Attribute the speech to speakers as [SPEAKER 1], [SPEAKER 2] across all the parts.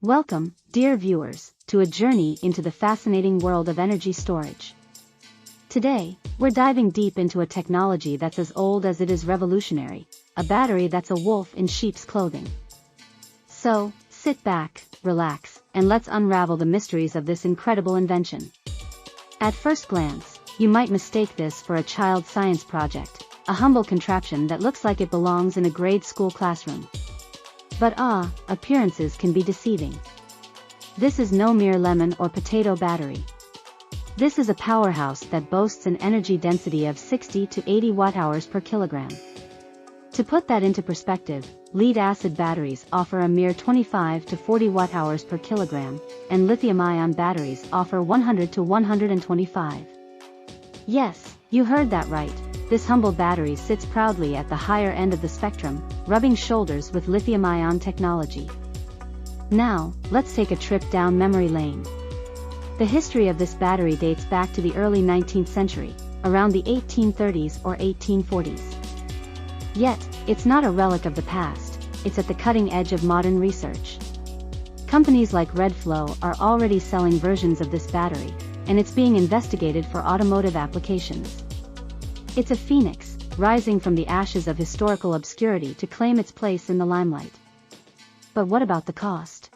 [SPEAKER 1] Welcome, dear viewers, to a journey into the fascinating world of energy storage. Today, we're diving deep into a technology that's as old as it is revolutionary, a battery that's a wolf in sheep's clothing. So, sit back, relax, and let's unravel the mysteries of this incredible invention. At first glance, you might mistake this for a child's science project, a humble contraption that looks like it belongs in a grade school classroom. But appearances can be deceiving. This is no mere lemon or potato battery. This is a powerhouse that boasts an energy density of 60 to 80 watt-hours per kilogram. To put that into perspective, lead-acid batteries offer a mere 25 to 40 watt-hours per kilogram, and lithium-ion batteries offer 100 to 125. Yes, you heard that right. This humble battery sits proudly at the higher end of the spectrum, rubbing shoulders with lithium-ion technology. Now, let's take a trip down memory lane. The history of this battery dates back to the early 19th century, around the 1830s or 1840s. Yet, it's not a relic of the past, it's at the cutting edge of modern research. Companies like Redflow are already selling versions of this battery, and it's being investigated for automotive applications. It's a phoenix, rising from the ashes of historical obscurity to claim its place in the limelight. But what about the cost?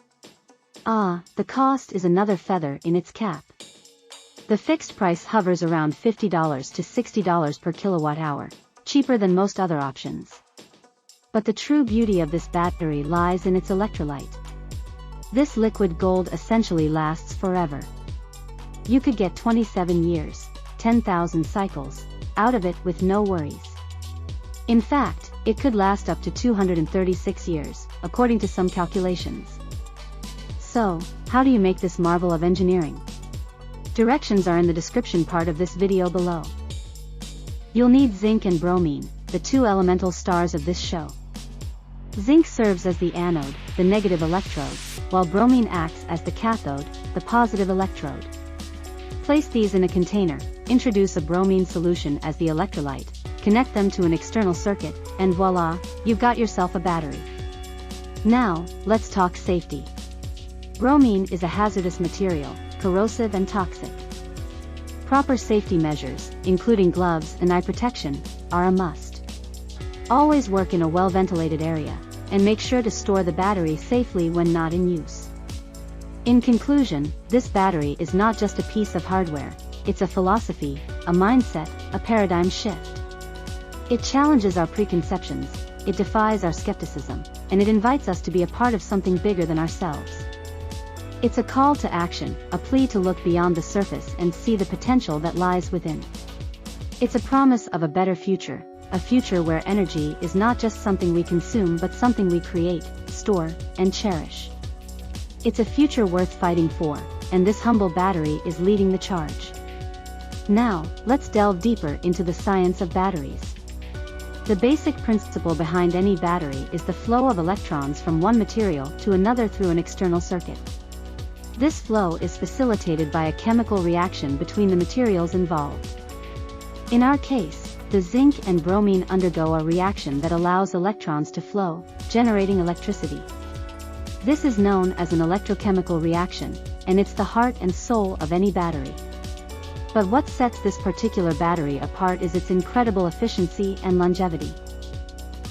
[SPEAKER 1] The cost is another feather in its cap. The fixed price hovers around $50 to $60 per kilowatt-hour, cheaper than most other options. But the true beauty of this battery lies in its electrolyte. This liquid gold essentially lasts forever. You could get 27 years, 10,000 cycles, out of it with no worries. In fact, it could last up to 236 years, according to some calculations. So, how do you make this marvel of engineering? Directions are in the description part of this video below. You'll need zinc and bromine, the two elemental stars of this show. Zinc serves as the anode, the negative electrode, while bromine acts as the cathode, the positive electrode. Place these in a container, introduce a bromine solution as the electrolyte, connect them to an external circuit, and voila, you've got yourself a battery. Now, let's talk safety. Bromine is a hazardous material, corrosive and toxic. Proper safety measures, including gloves and eye protection, are a must. Always work in a well-ventilated area, and make sure to store the battery safely when not in use. In conclusion, this battery is not just a piece of hardware, it's a philosophy, a mindset, a paradigm shift. It challenges our preconceptions, it defies our skepticism, and it invites us to be a part of something bigger than ourselves. It's a call to action, a plea to look beyond the surface and see the potential that lies within. It's a promise of a better future, a future where energy is not just something we consume but something we create, store, and cherish. It's a future worth fighting for, and this humble battery is leading the charge. Now, let's delve deeper into the science of batteries. The basic principle behind any battery is the flow of electrons from one material to another through an external circuit. This flow is facilitated by a chemical reaction between the materials involved. In our case, the zinc and bromine undergo a reaction that allows electrons to flow, generating electricity. This is known as an electrochemical reaction, and it's the heart and soul of any battery. But what sets this particular battery apart is its incredible efficiency and longevity.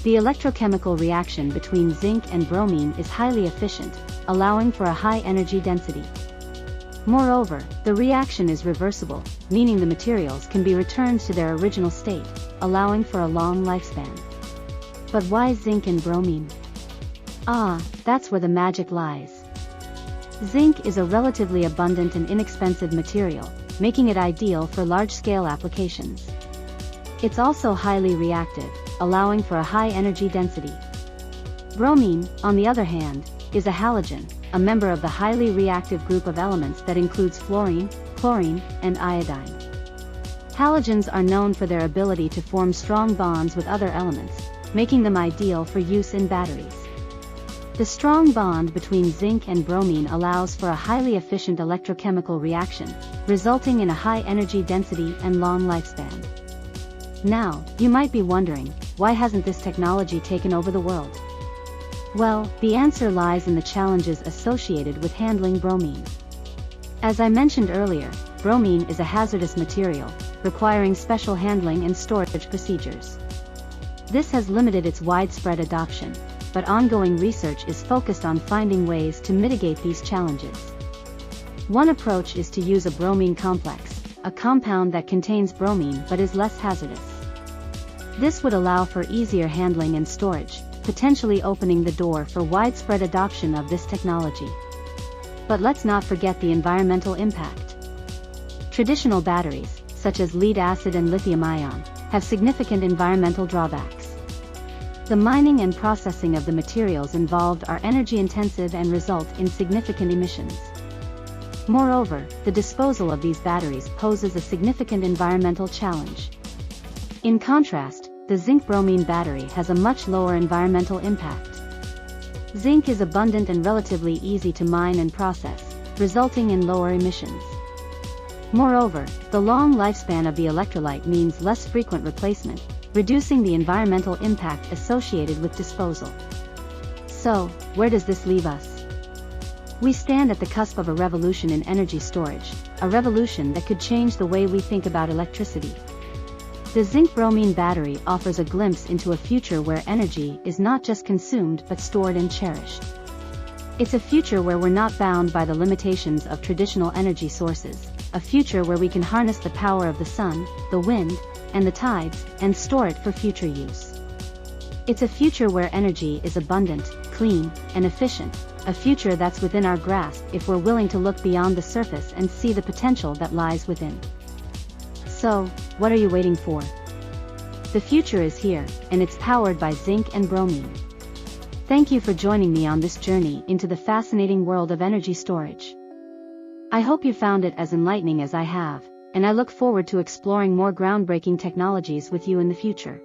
[SPEAKER 1] The electrochemical reaction between zinc and bromine is highly efficient, allowing for a high energy density. Moreover, the reaction is reversible, meaning the materials can be returned to their original state, allowing for a long lifespan. But why zinc and bromine? That's where the magic lies. Zinc is a relatively abundant and inexpensive material, making it ideal for large-scale applications. It's also highly reactive, allowing for a high energy density. Bromine, on the other hand, is a halogen, a member of the highly reactive group of elements that includes fluorine, chlorine, and iodine. Halogens are known for their ability to form strong bonds with other elements, making them ideal for use in batteries. The strong bond between zinc and bromine allows for a highly efficient electrochemical reaction, resulting in a high energy density and long lifespan. Now, you might be wondering, why hasn't this technology taken over the world? Well, the answer lies in the challenges associated with handling bromine. As I mentioned earlier, bromine is a hazardous material, requiring special handling and storage procedures. This has limited its widespread adoption, but ongoing research is focused on finding ways to mitigate these challenges. One approach is to use a bromine complex, a compound that contains bromine but is less hazardous. This would allow for easier handling and storage, potentially opening the door for widespread adoption of this technology. But let's not forget the environmental impact. Traditional batteries, such as lead-acid and lithium-ion, have significant environmental drawbacks. The mining and processing of the materials involved are energy-intensive and result in significant emissions. Moreover, the disposal of these batteries poses a significant environmental challenge. In contrast, the zinc bromine battery has a much lower environmental impact. Zinc is abundant and relatively easy to mine and process, resulting in lower emissions. Moreover, the long lifespan of the electrolyte means less frequent replacement, reducing the environmental impact associated with disposal. So, where does this leave us? We stand at the cusp of a revolution in energy storage, a revolution that could change the way we think about electricity. The zinc bromine battery offers a glimpse into a future where energy is not just consumed but stored and cherished. It's a future where we're not bound by the limitations of traditional energy sources, a future where we can harness the power of the sun, the wind, and the tides, and store it for future use. It's a future where energy is abundant, clean, and efficient, a future that's within our grasp if we're willing to look beyond the surface and see the potential that lies within. So, what are you waiting for? The future is here, and it's powered by zinc and bromine. Thank you for joining me on this journey into the fascinating world of energy storage. I hope you found it as enlightening as I have, and I look forward to exploring more groundbreaking technologies with you in the future.